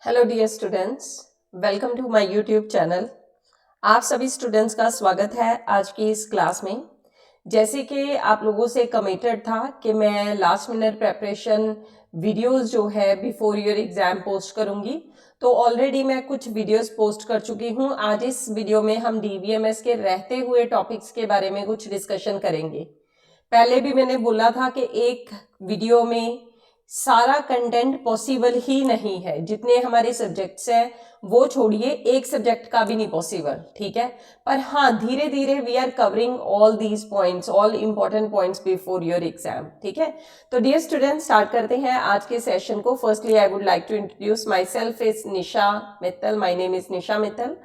Hello dear students, welcome to my YouTube channel. आप सभी students का स्वागत है आज की इस क्लास में। जैसे कि आप लोगों से कमिटेड था कि मैं लास्ट मिनट प्रेपरेशन वीडियोस जो है बिफोर योर एग्जाम पोस्ट करूंगी, तो ऑलरेडी मैं कुछ वीडियोस पोस्ट कर चुकी हूं। आज इस वीडियो में हम डीवीएमएस के रहते हुए टॉपिक्स के बारे में कुछ डिस्कशन करेंगे। पहले भी मैंने बोला था कि एक वीडियो में सारा कंटेंट पॉसिबल ही नहीं है। जितने हमारे सब्जेक्ट्स हैं वो छोड़िए, एक सब्जेक्ट का भी नहीं पॉसिबल, ठीक है। पर हाँ, धीरे धीरे we are covering all these points, all important points before your exam, ठीक है। तो डियर स्टूडेंट, स्टार्ट करते हैं आज के सेशन को। Firstly I would like to introduce myself is Nisha Mittal. My name is Nisha Mittal.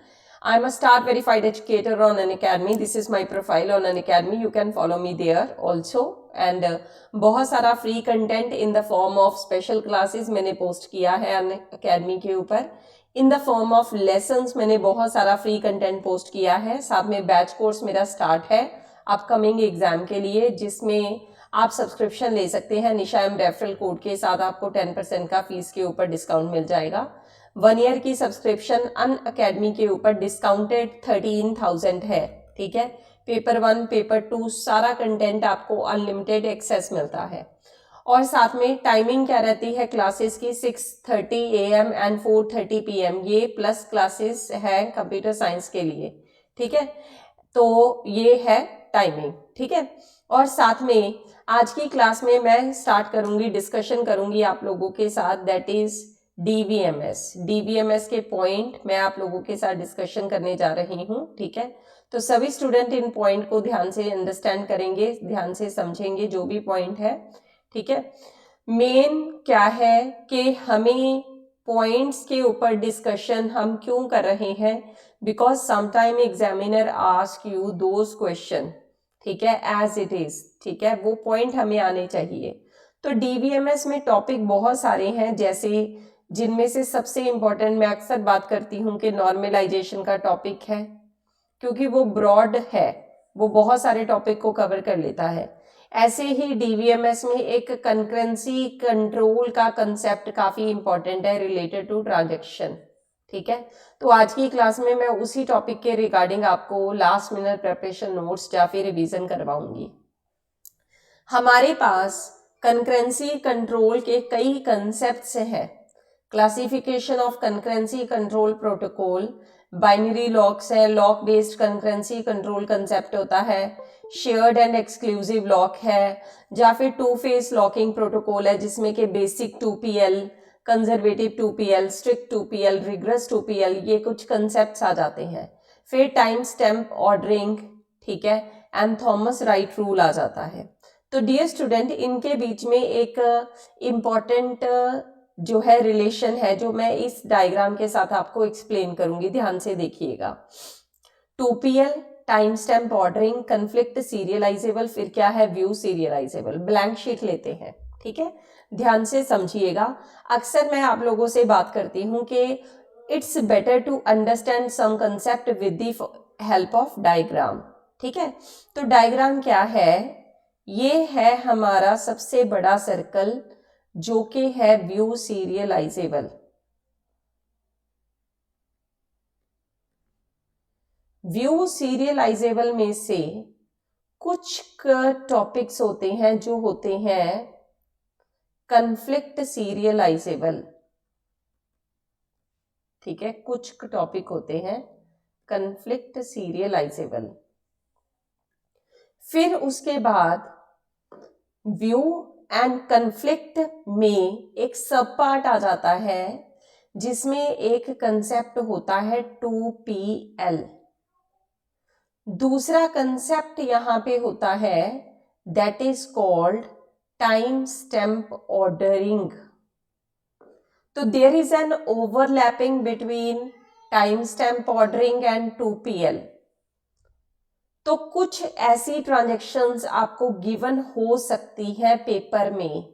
I'm a star verified educator on Unacademy. This is my profile on Unacademy. You can follow me there also. And बहुत सारा free content in the form of special classes मैंने post किया है Unacademy के ऊपर। In the form of lessons मैंने बहुत सारा फ्री कंटेंट पोस्ट किया है। साथ में बैच कोर्स मेरा स्टार्ट है अपकमिंग एग्जाम के लिए, जिसमें आप सब्सक्रिप्शन ले सकते हैं। निशा एम रेफरल कोड के साथ आपको 10% का फीस के ऊपर डिस्काउंट मिल जाएगा। 1 ईयर की सब्सक्रिप्शन अनअकैडमी के ऊपर डिस्काउंटेड 13,000 है, ठीक है। पेपर 1, पेपर 2 सारा कंटेंट आपको अनलिमिटेड एक्सेस मिलता है। और साथ में टाइमिंग क्या रहती है क्लासेस की, 6:30 AM एंड 4:30 PM। ये प्लस क्लासेस है कंप्यूटर साइंस के लिए, ठीक है। तो ये है टाइमिंग, ठीक है। और साथ में आज की क्लास में मैं स्टार्ट करूंगी, डिस्कशन करूंगी आप लोगों के साथ, दैट इज डीवीएमएस के पॉइंट मैं आप लोगों के साथ डिस्कशन करने जा रही हूँ, ठीक है। तो सभी स्टूडेंट इन पॉइंट को ध्यान से अंडरस्टैंड करेंगे, ध्यान से समझेंगे जो भी पॉइंट है, ठीक है। मेन क्या है कि हमें पॉइंट्स के ऊपर डिस्कशन हम क्यों कर रहे हैं, because sometime examiner ask you those question, ठीक है, एज इट इज, ठीक है। वो पॉइंट हमें आने चाहिए। तो डीवीएमएस में टॉपिक बहुत सारे हैं, जैसे जिनमें से सबसे इंपॉर्टेंट मैं अक्सर बात करती हूँ कि नॉर्मलाइजेशन का टॉपिक है, क्योंकि वो ब्रॉड है, वो बहुत सारे टॉपिक को कवर कर लेता है। ऐसे ही डीवीएमएस में एक कंकरेंसी कंट्रोल का कंसेप्ट काफी इंपॉर्टेंट है रिलेटेड टू ट्रांजैक्शन, ठीक है। तो आज की क्लास में मैं उसी टॉपिक के रिगार्डिंग आपको लास्ट मिनट प्रिपरेशन नोट्स या फिर रिवीजन करवाऊंगी। हमारे पास कंकरेंसी कंट्रोल के कई कंसेप्ट्स हैं। Classification of concurrency control protocol, binary locks है, lock based concurrency control concept होता है, शेयर्ड एंड एक्सक्लूसिव लॉक है, या फिर 2 फेज लॉकिंग प्रोटोकॉल है, जिसमें कि basic 2PL, conservative 2PL, strict 2PL, regret 2PL, ये कुछ कंसेप्ट्स आ जाते हैं। फिर टाइम स्टैम्प ऑर्डरिंग, ठीक है, एंड थॉमस राइट रूल आ जाता है। तो डियर स्टूडेंट, इनके बीच में एक इम्पॉर्टेंट जो है रिलेशन है, जो मैं इस डायग्राम के साथ आपको एक्सप्लेन करूंगी, ध्यान से देखिएगा। 2PL, time stamp ordering, conflict serializable, फिर क्या है, व्यू सीरियलाइजेबल। ब्लैंक शीट लेते हैं, ठीक है, ध्यान से समझिएगा। अक्सर मैं आप लोगों से बात करती हूं कि it's better to understand some concept with the help of diagram, ठीक है। तो डायग्राम क्या है, ये है हमारा सबसे बड़ा सर्कल, जो कि है व्यू सीरियलाइजेबल। व्यू सीरियलाइजेबल में से कुछ टॉपिक्स होते हैं जो होते हैं कन्फ्लिक्ट सीरियलाइजेबल, ठीक है। कुछ टॉपिक होते हैं कन्फ्लिक्ट सीरियलाइजेबल। फिर उसके बाद व्यू एंड कन्फ्लिक्ट में एक सब पार्ट आ जाता है, जिसमें एक कंसेप्ट होता है 2PL। दूसरा कंसेप्ट यहां पे होता है that is called time stamp ordering. तो there is an overlapping between time stamp ordering and 2PL। तो कुछ ऐसी ट्रांजैक्शंस आपको गिवन हो सकती है पेपर में,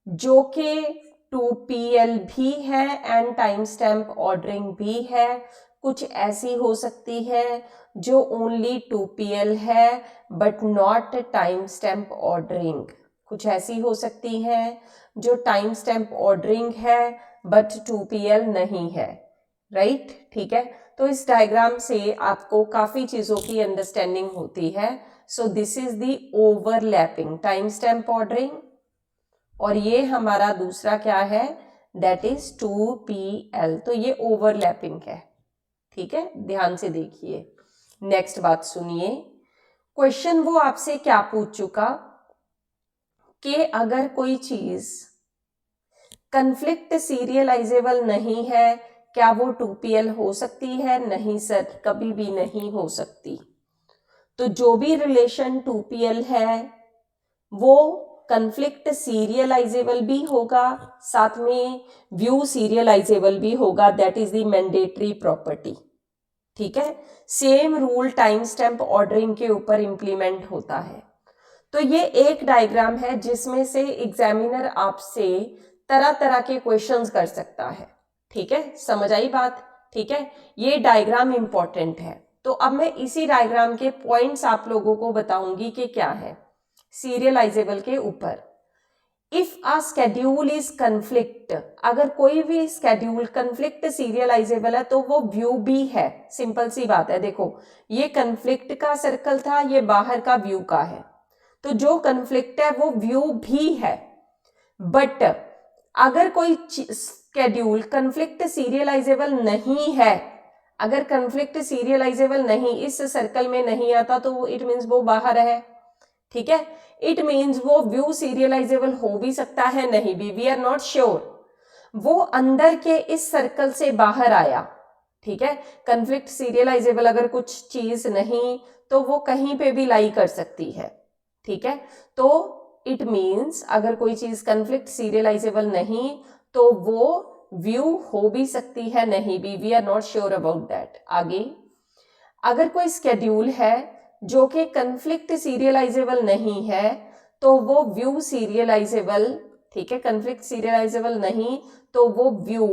जो कि 2PL भी है एंड टाइम स्टैम्प ऑर्डरिंग भी है। कुछ ऐसी हो सकती है जो ओनली 2PL है but not time stamp ordering. कुछ ऐसी हो सकती है जो टाइम स्टैम्प ऑर्डरिंग है बट 2pl नहीं है, राइट? ठीक है, तो इस डायग्राम से आपको काफी चीजों की अंडरस्टैंडिंग होती है. So this is the overlapping time stamp ordering, और ये हमारा दूसरा क्या है, दैट इज 2pl. तो ये ओवरलैपिंग है. ठीक है, ध्यान से देखिए. नेक्स्ट बात सुनिए. क्वेश्चन वो आपसे क्या पूछ चुका कि अगर कोई चीज कन्फ्लिक्ट सीरियलाइजेबल नहीं है, क्या वो 2pl हो सकती है? नहीं सर, कभी भी नहीं हो सकती. तो जो भी रिलेशन 2pl है वो कन्फ्लिक्ट सीरियलाइजेबल भी होगा, साथ में व्यू सीरियलाइजेबल भी होगा. That is the mandatory property. ठीक है, same rule time stamp ordering के ऊपर इंप्लीमेंट होता है. तो ये एक डायग्राम है जिसमें से एग्जामिनर आपसे तरह तरह के क्वेश्चंस कर सकता है. ठीक है, समझ आई बात? ठीक है, ये डायग्राम इंपॉर्टेंट है. तो अब मैं इसी डायग्राम के पॉइंट्स आप लोगों को बताऊंगी कि क्या है सीरियलाइजेबल के ऊपर. If a schedule is conflict, अगर कोई भी स्केड्यूल कन्फ्लिक्ट सीरियलाइजेबल है तो वो व्यू भी है. सिंपल सी बात है. देखो, ये कन्फ्लिक्ट का सर्कल था, ये बाहर का व्यू का है. तो जो कन्फ्लिक्ट है वो व्यू भी है. बट अगर कोई स्केड्यूल कन्फ्लिक्ट सीरियलाइजेबल नहीं है, अगर कन्फ्लिक्ट सीरियलाइजेबल नहीं इस सर्कल में नहीं आता तो इट मीन्स वो बाहर है. ठीक है, इट मीन्स वो व्यू सीरियलाइजेबल हो भी सकता है, नहीं भी, वी आर नॉट श्योर. वो अंदर के इस सर्कल से बाहर आया. ठीक है, कन्फ्लिक्ट सीरियलाइजेबल अगर कुछ चीज नहीं तो वो कहीं पे भी लाई कर सकती है. ठीक है, तो इट मीन्स अगर कोई चीज कन्फ्लिक्ट सीरियलाइजेबल नहीं तो वो व्यू हो भी सकती है, नहीं भी, we are not sure about that. आगे, अगर कोई स्केड्यूल है जो कि कन्फ्लिक्ट सीरियलाइजेबल नहीं है तो वो व्यू सीरियलाइजेबल. ठीक है, कन्फ्लिक्ट सीरियलाइजेबल नहीं तो वो व्यू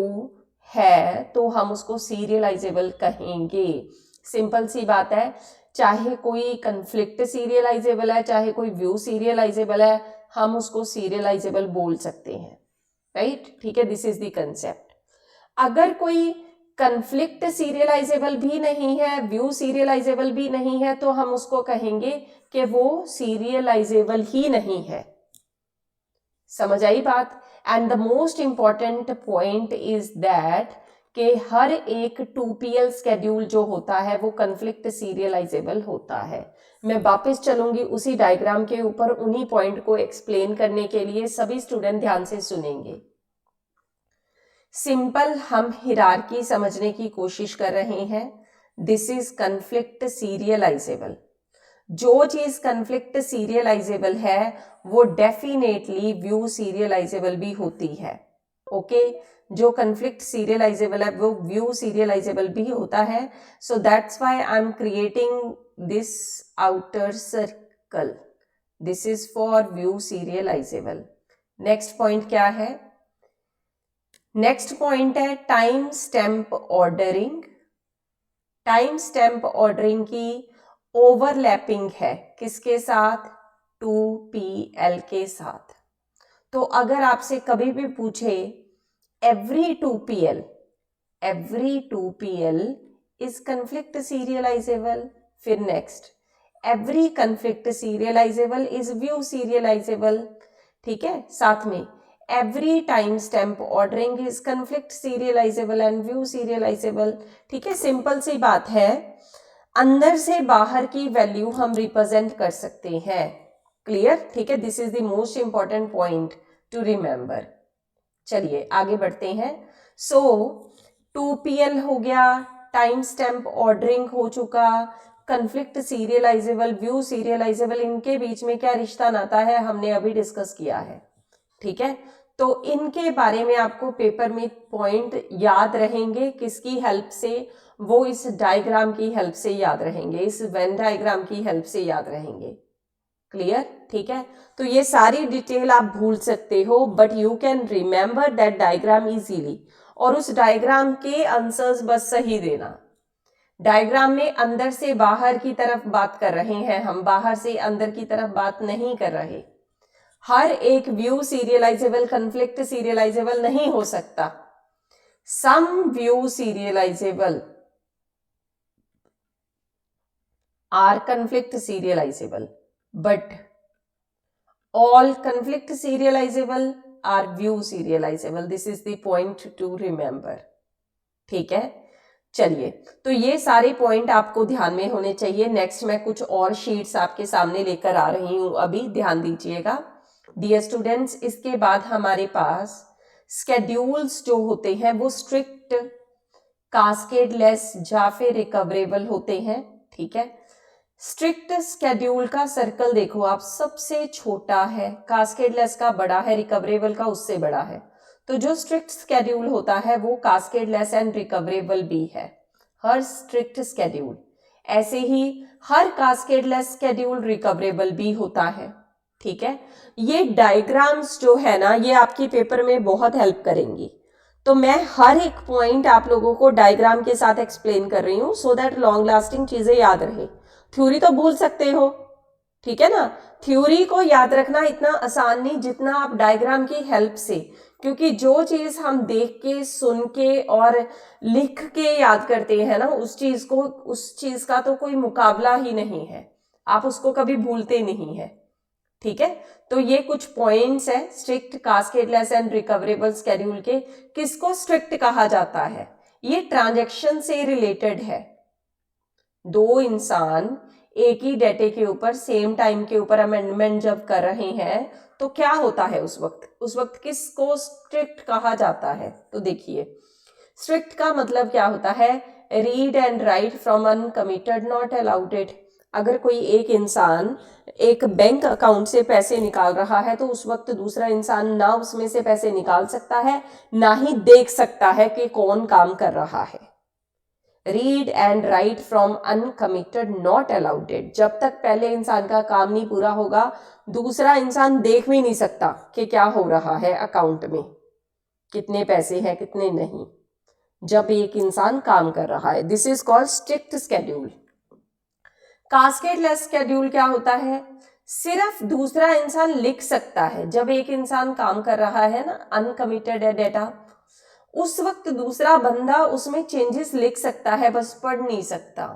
है तो हम उसको सीरियलाइजेबल कहेंगे. सिंपल सी बात है. चाहे कोई कन्फ्लिक्ट सीरियलाइजेबल है, चाहे कोई व्यू सीरियलाइजेबल है, हम उसको सीरियलाइजेबल बोल सकते हैं. राइट? ठीक है, दिस इज द कंसेप्ट. अगर कोई कन्फ्लिक्ट सीरियलाइजेबल भी नहीं है, व्यू सीरियलाइजेबल भी नहीं है, तो हम उसको कहेंगे कि वो सीरियलाइजेबल ही नहीं है. समझ आई बात? And the most important point is that कि हर एक 2pl स्केड्यूल जो होता है वो कन्फ्लिक्ट सीरियलाइजेबल होता है. मैं वापस चलूंगी उसी डायग्राम के ऊपर, उन्हीं पॉइंट को एक्सप्लेन करने के लिए. सभी स्टूडेंट ध्यान से सुनेंगे. सिंपल हम हिरार्की समझने की कोशिश कर रहे हैं. This is conflict serialisable. जो चीज कन्फ्लिक्ट सीरियलाइजेबल है वो डेफिनेटली व्यू सीरियलाइजेबल भी होती है. ओके, जो कन्फ्लिक्ट सीरियलाइजेबल है वो व्यू सीरियलाइजेबल भी होता है. So that's why I am creating this outer circle. This is for view serialisable. Next point क्या है? नेक्स्ट पॉइंट है time stamp ordering. Time stamp ordering की ओवरलैपिंग है किसके साथ? 2pl के साथ. तो अगर आपसे कभी भी पूछे every 2pl is conflict serializable, फिर next every conflict serializable is view serializable. ठीक है, साथ में every time stamp ordering is conflict serializable and view serializable. ठीक है, सिंपल सी बात है. अंदर से बाहर की वैल्यू हम रिप्रेजेंट कर सकते हैं. क्लियर? ठीक है, this is the most important point two remember. चलिए आगे बढ़ते हैं. सो 2pl हो गया, टाइम स्टैम्प ऑर्डरिंग हो चुका, कन्फ्लिक्ट सीरियलाइजेबल, व्यू सीरियलाइजेबल, इनके बीच में क्या रिश्ता नाता है हमने अभी डिस्कस किया है. ठीक है, तो इनके बारे में आपको पेपर में पॉइंट याद रहेंगे. किसकी हेल्प से? वो इस डायग्राम की हेल्प से याद रहेंगे, इस वेन डायग्राम की हेल्प से याद रहेंगे. क्लियर? ठीक है, तो ये सारी डिटेल आप भूल सकते हो but you can remember that diagram easily. और उस डायग्राम के आंसर्स बस सही देना. डायग्राम में अंदर से बाहर की तरफ बात कर रहे हैं हम, बाहर से अंदर की तरफ बात नहीं कर रहे. हर एक व्यू सीरियलाइजेबल कन्फ्लिक्ट सीरियलाइजेबल नहीं हो सकता. some view serializable are conflict serializable, but all conflict serializable are view serializable. This is the point to remember. ठीक है, चलिए, तो ये सारे पॉइंट आपको ध्यान में होने चाहिए. नेक्स्ट मैं कुछ और शीट्स आपके सामने लेकर आ रही हूं, अभी ध्यान दीजिएगा डियर स्टूडेंट्स. इसके बाद हमारे पास स्केड्यूल्स जो होते हैं वो स्ट्रिक्ट, कास्केडलेस या फिर रिकवरेबल होते हैं. ठीक है, स्ट्रिक्ट स्केड्यूल का सर्कल देखो आप, सबसे छोटा है, कास्केडलेस का बड़ा है, रिकवरेबल का उससे बड़ा है. तो जो स्ट्रिक्ट स्केड्यूल होता है वो कास्केडलेस एंड रिकवरेबल भी है, हर स्ट्रिक्ट स्केड्यूल. ऐसे ही हर कास्केडलेस स्केड्यूल रिकवरेबल भी होता है. ठीक है, ये डायग्राम्स जो है ना, ये आपके पेपर में बहुत हेल्प करेंगी. तो मैं हर एक पॉइंट आप लोगों को डायग्राम के साथ एक्सप्लेन कर रही हूँ, सो दैट लॉन्ग लास्टिंग चीजें याद रहे. थ्योरी तो भूल सकते हो, ठीक है ना. थ्योरी को याद रखना इतना आसान नहीं जितना आप डायग्राम की हेल्प से, क्योंकि जो चीज हम देख के, सुन के और लिख के याद करते हैं ना, उस चीज का तो कोई मुकाबला ही नहीं है. आप उसको कभी भूलते नहीं है. ठीक है, तो ये कुछ पॉइंट्स है स्ट्रिक्ट, कास्केडलेस एंड रिकवरेबल स्केड्यूल के. किसको स्ट्रिक्ट कहा जाता है? ये ट्रांजैक्शन से रिलेटेड है. दो इंसान एक ही डेटे के ऊपर सेम टाइम के ऊपर अमेंडमेंट जब कर रहे हैं तो क्या होता है उस वक्त किसको स्ट्रिक्ट कहा जाता है? तो देखिए, स्ट्रिक्ट का मतलब क्या होता है? Read and right from uncommitted, not allowed it. अगर कोई एक इंसान एक बैंक अकाउंट से पैसे निकाल रहा है तो उस वक्त दूसरा इंसान ना उसमें से पैसे निकाल सकता है, ना ही देख सकता है कि कौन काम कर रहा है. Read and right from uncommitted, not allowed it. जब तक पहले इंसान का काम नहीं पूरा होगा दूसरा इंसान देख भी नहीं सकता कि क्या हो रहा है अकाउंट में, कितने पैसे हैं कितने नहीं, जब एक इंसान काम कर रहा है. This is called strict schedule. Cascadeless schedule क्या होता है? सिर्फ दूसरा इंसान लिख सकता है. जब एक इंसान काम कर रहा है ना, अनकमिटेड है डेटा, उस वक्त दूसरा बंदा उसमें चेंजेस लिख सकता है, बस पढ़ नहीं सकता.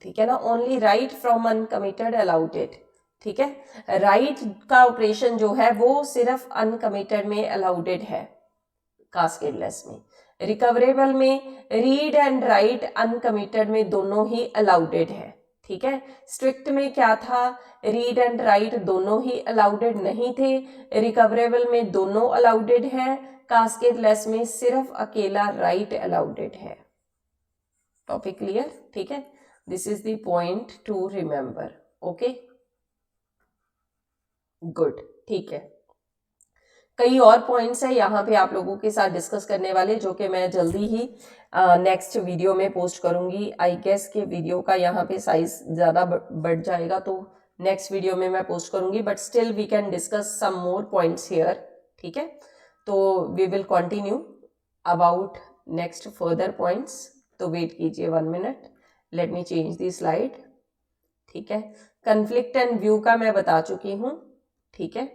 ठीक है ना. Only right from uncommitted allowed it. ठीक है, राइट का ऑपरेशन जो है वो सिर्फ अनकमिटेड में अलाउडेड है, कास्केडलेस में. रिकवरेबल में रीड एंड राइट अनकमिटेड में दोनों ही अलाउडेड है. ठीक है, स्ट्रिक्ट में क्या था? रीड एंड राइट दोनों ही अलाउडेड नहीं थे. रिकवरेबल में दोनों अलाउडेड है. कास्केडलेस में सिर्फ अकेला राइट अलाउडेड है. Topic clear? ठीक है, this is the point two remember. Okay, good. ठीक है, कई और पॉइंट्स है यहाँ पे आप लोगों के साथ डिस्कस करने वाले, जो कि मैं जल्दी ही नेक्स्ट वीडियो में पोस्ट करूंगी. आई गेस के वीडियो का यहाँ पे साइज ज़्यादा बढ़ जाएगा, तो नेक्स्ट वीडियो में मैं पोस्ट करूंगी, but still we can discuss some more points here. ठीक है, तो we will continue about next further points. तो वेट कीजिए 1 मिनट, let me change the slide. ठीक है, कन्फ्लिक्ट एंड व्यू का मैं बता चुकी हूँ. ठीक है,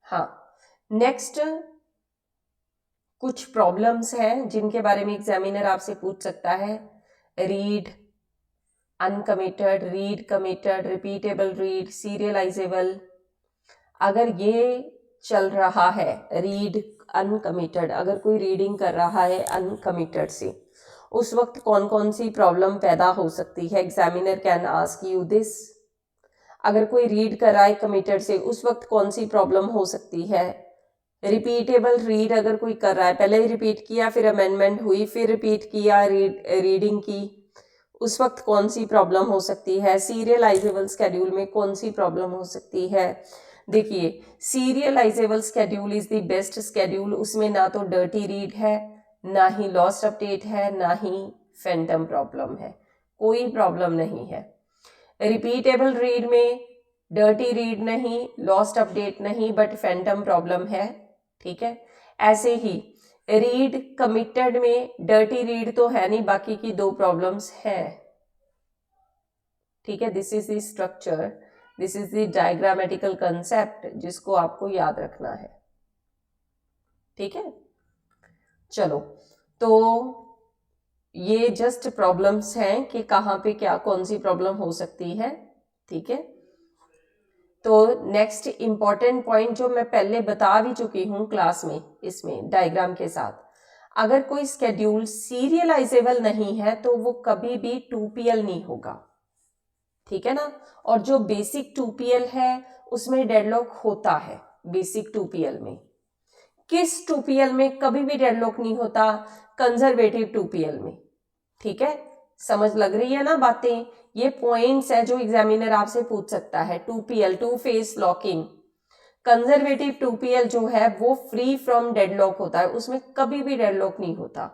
हाँ, नेक्स्ट कुछ प्रॉब्लम्स हैं जिनके बारे में एग्जामिनर आपसे पूछ सकता है. Read uncommitted, read committed, repeatable read, serialisable. अगर ये चल रहा है रीड अनकमिटेड, अगर कोई रीडिंग कर रहा है अनकमिटेड से, उस वक्त कौन कौन सी प्रॉब्लम पैदा हो सकती है? Examiner can ask you this. अगर कोई रीड कर रहा है कमिटेड से, उस वक्त कौन सी प्रॉब्लम हो सकती है? रिपीटेबल रीड अगर कोई कर रहा है, पहले ही रिपीट किया, फिर अमेंडमेंट हुई, फिर रिपीट किया, रीडिंग की, उस वक्त कौन सी प्रॉब्लम हो सकती है? सीरियलाइजेबल स्केड्यूल में कौन सी प्रॉब्लम हो सकती है? देखिए, serialisable schedule is the best schedule. उसमें ना तो डर्टी रीड है, ना ही लॉस्ट अपडेट है, ना ही फैंटम प्रॉब्लम है, कोई प्रॉब्लम नहीं है. रिपीटेबल रीड में डर्टी रीड नहीं, लॉस्ट अपडेट नहीं, बट फैंटम प्रॉब्लम है. ठीक है, ऐसे ही रीड कमिटेड में डर्टी रीड तो है नहीं, बाकी की दो प्रॉब्लम्स हैं. ठीक है, this is the structure. This is the diagrammatical concept जिसको आपको याद रखना है, ठीक है। चलो, तो ये जस्ट प्रॉब्लम्स हैं कि कहाँ पे क्या कौन सी प्रॉब्लम हो सकती है, ठीक है। तो नेक्स्ट इंपॉर्टेंट पॉइंट जो मैं पहले बता भी चुकी हूँ क्लास में, इसमें डायग्राम के साथ, अगर कोई स्केड्यूल सीरियलाइजेबल नहीं है तो वो कभी भी 2PL नहीं होगा, ठीक है ना। और जो बेसिक 2PL है उसमें डेडलॉक होता है। बेसिक 2PL में किस 2PL में कभी भी डेडलॉक नहीं होता? कंजर्वेटिव 2PL में, ठीक है। समझ लग रही है ना बातें? ये पॉइंट्स है जो एग्जामिनर आपसे पूछ सकता है। 2PL, to face locking, conservative 2PL जो है वो फ्री फ्रॉम डेडलॉक होता है, उसमें कभी भी डेडलॉक नहीं होता,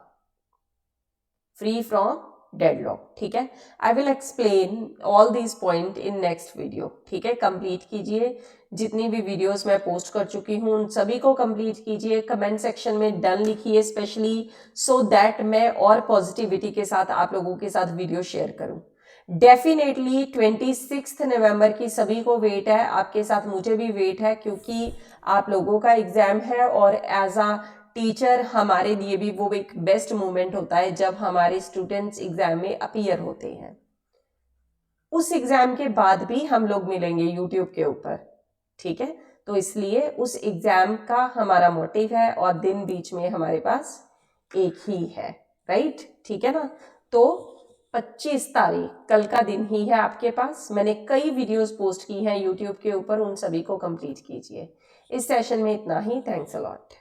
फ्री फ्रॉम डेडलॉक, ठीक है। I will explain all these point in next video, ठीक है। कंप्लीट कीजिए, जितनी भी वीडियोस मैं पोस्ट कर चुकी हूँ उन सभी को कंप्लीट कीजिए, कमेंट सेक्शन में डन लिखिए स्पेशली, सो दैट मैं और पॉजिटिविटी के साथ आप लोगों के साथ वीडियो शेयर करूं। डेफिनेटली 26 नवंबर की सभी को वेट है, आपके साथ मुझे भी वेट है, क्योंकि आप लोगों का एग्जाम है और एज अ टीचर हमारे लिए भी वो एक बेस्ट मोमेंट होता है जब हमारे स्टूडेंट्स एग्जाम में अपीयर होते हैं। उस एग्जाम के बाद भी हम लोग मिलेंगे यूट्यूब के ऊपर, ठीक है। तो इसलिए उस एग्जाम का हमारा मोटिव है और दिन बीच में हमारे पास एक ही है, राइट, ठीक है ना। तो 25 तारीख कल का दिन ही है आपके पास। मैंने कई वीडियोस पोस्ट की हैं यूट्यूब के ऊपर, उन सभी को कंप्लीट कीजिए। इस सेशन में इतना ही। Thanks a lot.